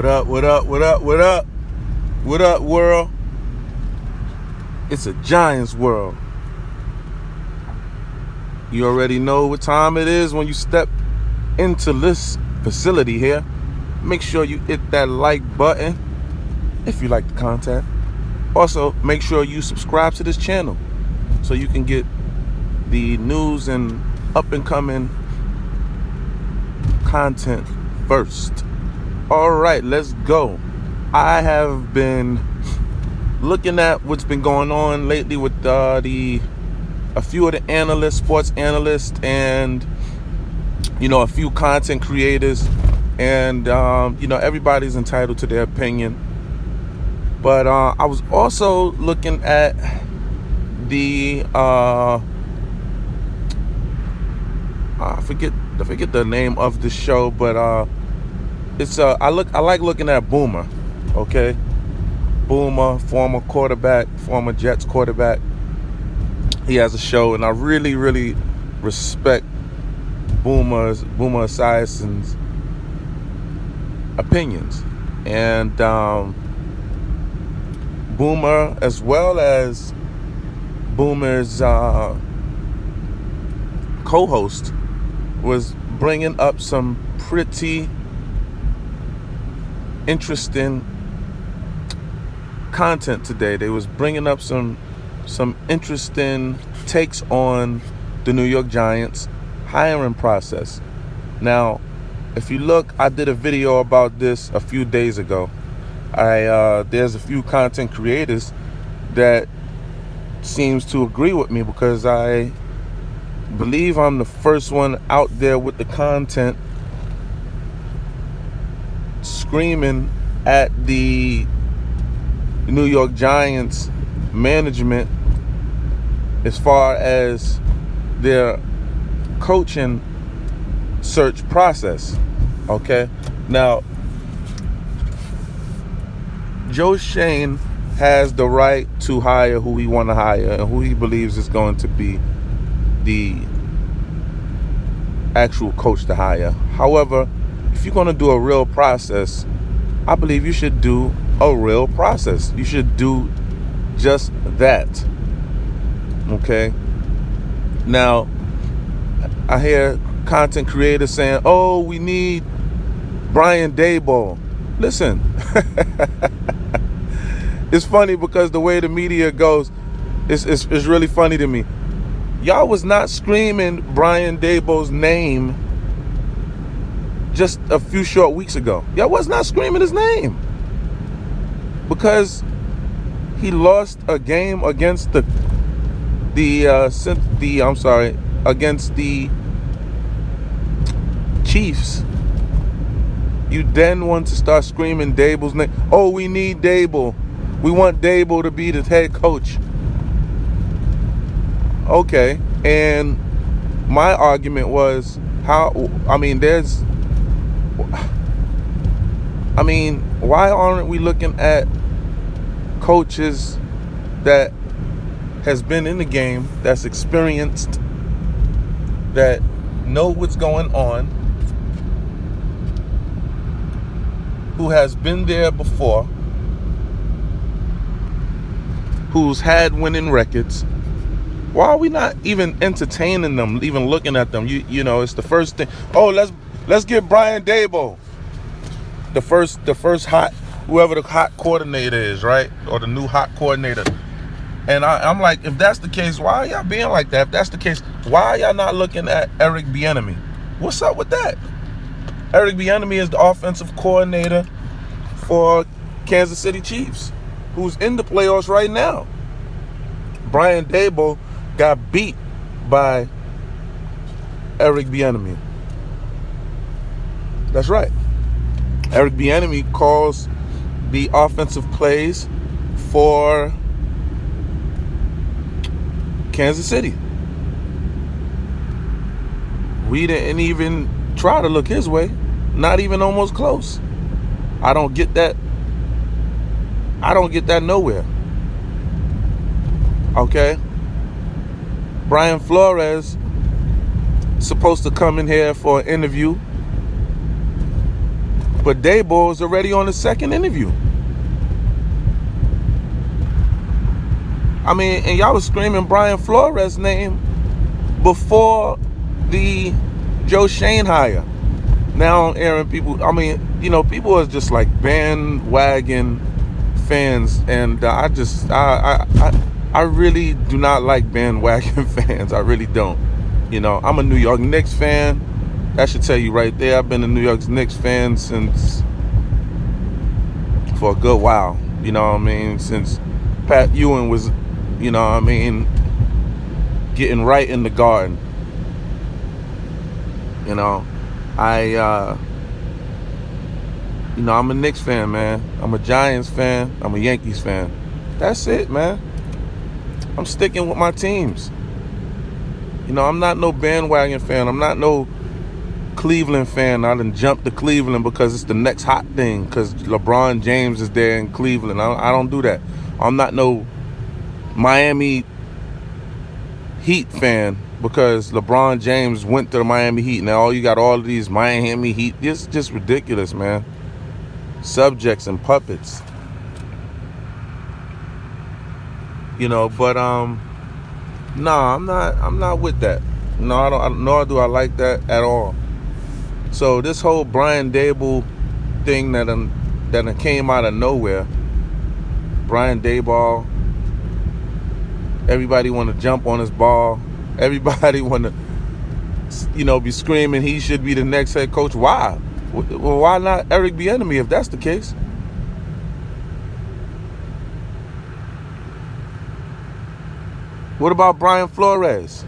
What up, what up, what up, what up? What up, world? It's a Giants world. You already know what time it is when you step into this facility here. Make sure you hit that like button if you like the content. Also, make sure you subscribe to this channel so you can get the news and up and coming content first. All right, let's go. I have been looking at what's been going on lately with a few of the analysts, sports analysts, and a few content creators, and everybody's entitled to their opinion. But I was also looking at the I forget the name of the show, but it's I like looking at Boomer. Okay, Boomer, former quarterback, former Jets quarterback. He has a show, and I really, really respect Boomer Esiason's opinions. And Boomer, as well as Boomer's co-host, was bringing up some pretty interesting content today. They was bringing up some interesting takes on the New York Giants hiring process. Now, if you look, I did a video about this a few days ago. There's a few content creators that seems to agree with me, because I believe I'm the first one out there with the content screaming at the New York Giants management as far as their coaching search process. Okay, now Joe Schoen has the right to hire who he want to hire and who he believes is going to be the actual coach to hire. However, if you're going to do a real process, I believe you should do a real process. You should do just that. Okay? Now, I hear content creators saying, oh, we need Brian Daboll. Listen, it's funny because the way the media goes, it's really funny to me. Y'all was not screaming Brian Daboll's name just a few short weeks ago. Y'all was not screaming his name because he lost a game against against the Chiefs. You then want to start screaming Daboll's name. Oh, we need Daboll. We want Daboll to be the head coach. Okay, and my argument was why aren't we looking at coaches that has been in the game, that's experienced, that know what's going on, who has been there before, who's had winning records? Why are we not even entertaining them, even looking at them? You know, it's the first thing. Oh, let's get Brian Daboll. The first hot, whoever the hot coordinator is, right? Or the new hot coordinator. And I'm like, if that's the case, why are y'all being like that? If that's the case, why are y'all not looking at Eric Bieniemy? What's up with that? Eric Bieniemy is the offensive coordinator for Kansas City Chiefs, who's in the playoffs right now. Brian Daboll got beat by Eric Bieniemy. That's right. Eric Bieniemy calls the offensive plays for Kansas City. We didn't even try to look his way. Not even almost close. I don't get that nowhere. Okay? Brian Flores supposed to come in here for an interview But Daboll is already on the second interview. I mean, and y'all was screaming Brian Flores' name before the Joe Schoen hire. Now, Aaron, people, I mean, people are just like bandwagon fans, and I really do not like bandwagon fans. I really don't. I'm a New York Knicks fan. That should tell you right there. I've been a New York Knicks fan for a good while. You know what I mean? Since Pat Ewing was, getting right in the garden. I'm a Knicks fan, man. I'm a Giants fan. I'm a Yankees fan. That's it, man. I'm sticking with my teams. I'm not no bandwagon fan. I'm not no Cleveland fan. I done jumped to Cleveland because it's the next hot thing, because LeBron James is there in Cleveland. I don't do that. I'm not no Miami Heat fan because LeBron James went to the Miami Heat. Now you got all of these Miami Heat. It's just ridiculous, man. Subjects and puppets. But no, I'm not with that. No, I don't. Nor do I like that at all. So this whole Brian Daboll thing that came out of nowhere. Brian Daboll. Everybody want to jump on his ball. Everybody want to, be screaming he should be the next head coach. Why? Well, why not Eric Bieniemy if that's the case? What about Brian Flores?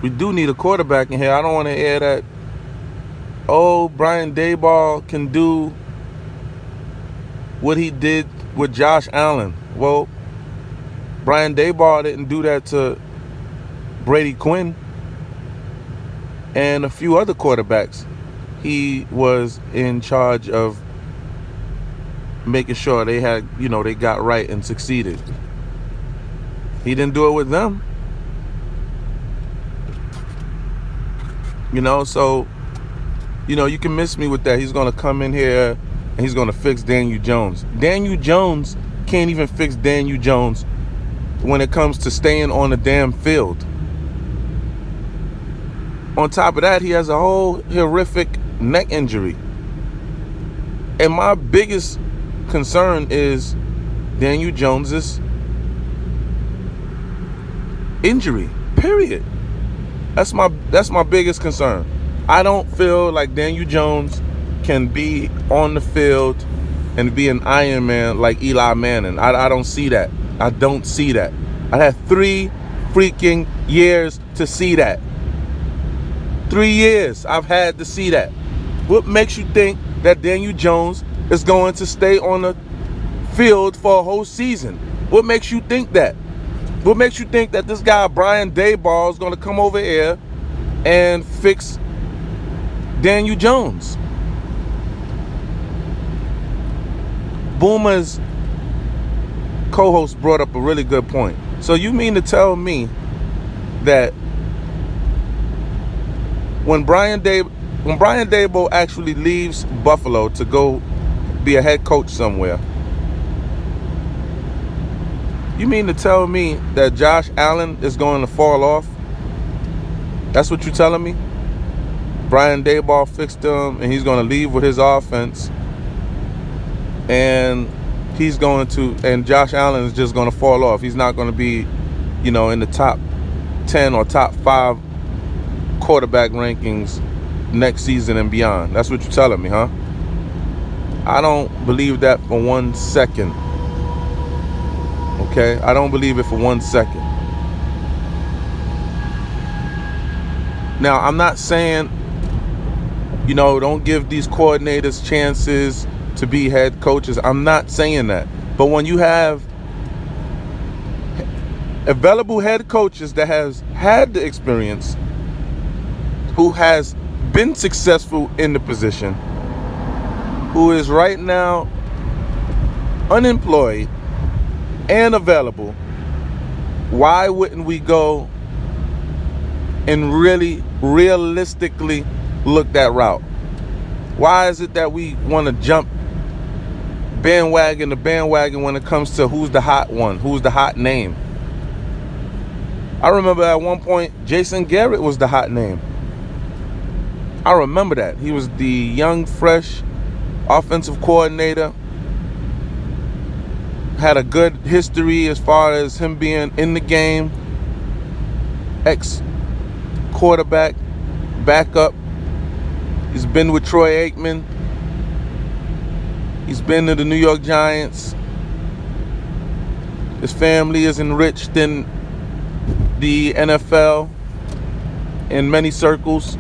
We do need a quarterback in here. I don't want to hear that. Oh, Brian Daboll can do what he did with Josh Allen. Well, Brian Daboll didn't do that to Brady Quinn and a few other quarterbacks. He was in charge of making sure they had, they got right and succeeded. He didn't do it with them. So, you can miss me with that. He's going to come in here and he's going to fix Daniel Jones. Daniel Jones can't even fix Daniel Jones when it comes to staying on the damn field. On top of that, he has a whole horrific neck injury. And my biggest concern is Daniel Jones's injury, period. That's my biggest concern. I don't feel like Daniel Jones can be on the field and be an Iron Man like Eli Manning. I don't see that. I don't see that. I had 3 freaking years to see that. 3 years I've had to see that. What makes you think that Daniel Jones is going to stay on the field for a whole season? What makes you think that? What makes you think that this guy Brian Daboll is going to come over here and fix Daniel Jones? Boomer's co-host brought up a really good point. So you mean to tell me that when Brian Daboll actually leaves Buffalo to go be a head coach somewhere, you mean to tell me that Josh Allen is going to fall off? That's what you're telling me? Brian Daboll fixed him and he's going to leave with his offense, and Josh Allen is just going to fall off. He's not going to be, in the top 10 or top 5 quarterback rankings next season and beyond. That's what you're telling me, huh? I don't believe that for 1 second. Okay? I don't believe it for 1 second. Now, I'm not saying, don't give these coordinators chances to be head coaches. I'm not saying that. But when you have available head coaches that has had the experience, who has been successful in the position, who is right now unemployed and available, why wouldn't we go and really realistically look that route? Why is it that we want to jump bandwagon to bandwagon when it comes to who's the hot one, who's the hot name? I remember at one point, Jason Garrett was the hot name. I remember that. He was the young, fresh offensive coordinator. Had a good history as far as him being in the game. Ex-quarterback, backup. He's been with Troy Aikman. He's been to the New York Giants. His family is enriched in the NFL in many circles.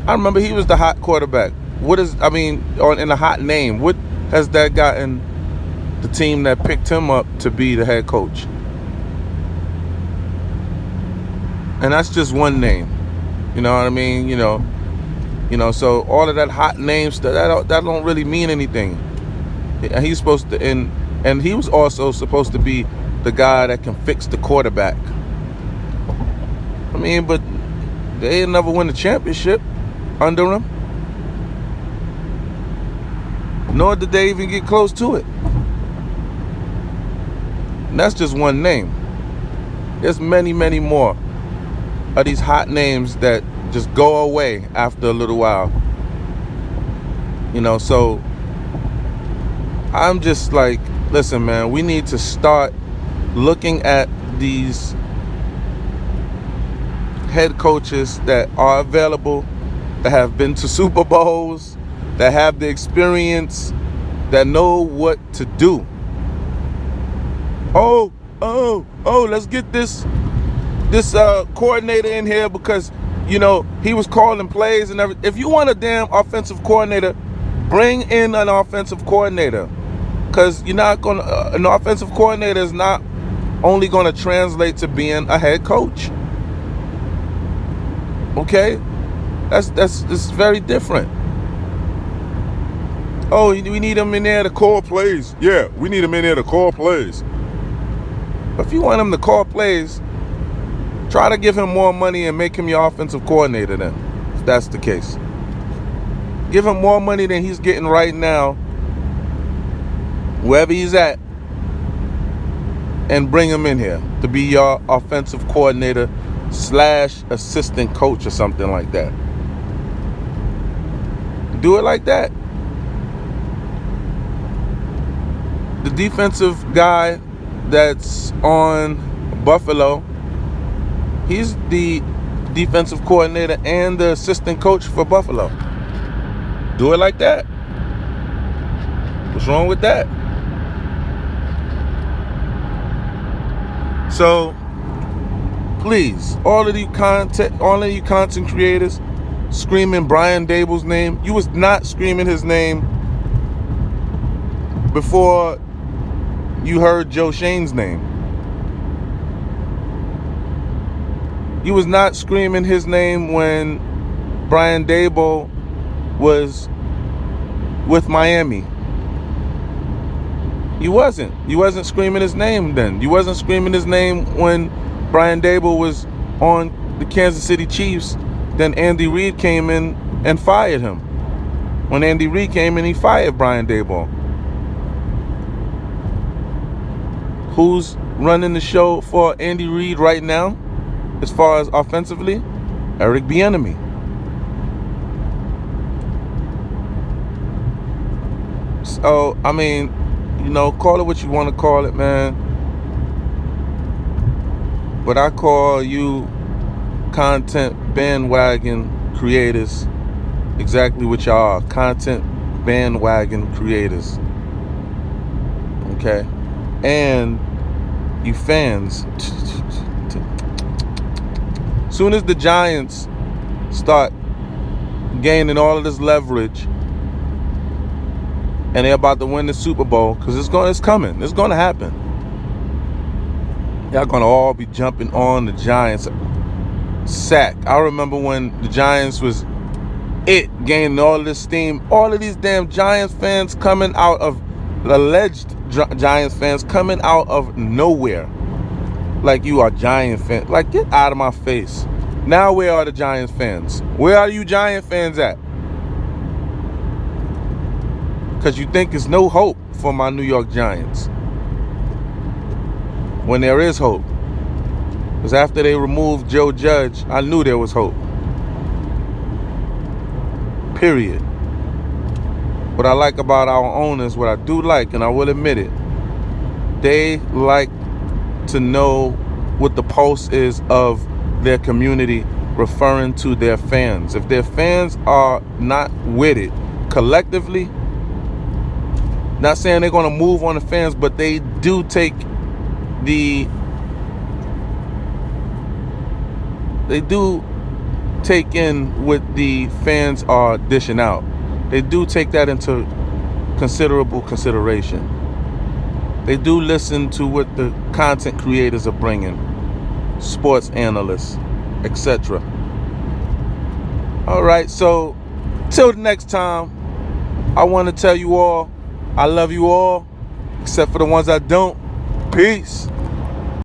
I remember he was the hot quarterback. In a hot name. What has that gotten the team that picked him up to be the head coach? And that's just one name. You know what I mean? So all of that hot name stuff, that don't really mean anything. And he's supposed to, and he was also supposed to be the guy that can fix the quarterback. But they didn't never win the championship under him. Nor did they even get close to it. And that's just one name. There's many, many more of these hot names that just go away after a little while. So I'm just like, listen, man, we need to start looking at these head coaches that are available, that have been to Super Bowls, that have the experience, that know what to do. Let's get this coordinator in here because he was calling plays and everything. If you want a damn offensive coordinator, bring in an offensive coordinator, because you're not gonna. An offensive coordinator is not only going to translate to being a head coach. Okay, that's very different. Oh, we need him in there to call plays. Yeah, we need him in there to call plays. But if you want him to call plays, try to give him more money and make him your offensive coordinator then, if that's the case. Give him more money than he's getting right now, wherever he's at, and bring him in here to be your offensive coordinator / assistant coach or something like that. Do it like that. The defensive guy that's on Buffalo, he's the defensive coordinator and the assistant coach for Buffalo. Do it like that. What's wrong with that? So, please, all of you content creators screaming Brian Daboll's name. You was not screaming his name before you heard Joe Shane's name. You was not screaming his name when Brian Daboll was with Miami. You wasn't screaming his name then. You wasn't screaming his name when Brian Daboll was on the Kansas City Chiefs. Then Andy Reid came in and fired him. When Andy Reid came in, he fired Brian Daboll. Who's running the show for Andy Reid right now, as far as offensively? Eric Bieniemy. So, call it what you want to call it, man. But I call you content bandwagon creators exactly what y'all are. Content bandwagon creators. Okay? And you fans. Soon as the Giants start gaining all of this leverage and they're about to win the Super Bowl, because it's coming. It's going to happen. Y'all going to all be jumping on the Giants sack. I remember when the Giants was gaining all of this steam. All of these damn Giants fans coming out of, alleged Giants fans coming out of nowhere. Like, you are Giant fans. Like, get out of my face. Now where are the Giants fans? Where are you Giant fans at? Because you think there's no hope for my New York Giants. When there is hope. Because after they removed Joe Judge, I knew there was hope. Period. What I like about our owners, what I do like, and I will admit it, they like to know what the pulse is of their community, referring to their fans. If their fans are not with it collectively, not saying they're going to move on the fans, but they do take in what the fans are dishing out. They do take that into considerable consideration. They do listen to what the content creators are bringing, sports analysts, etc. All right, so till the next time, I want to tell you all, I love you all, except for the ones I don't. Peace.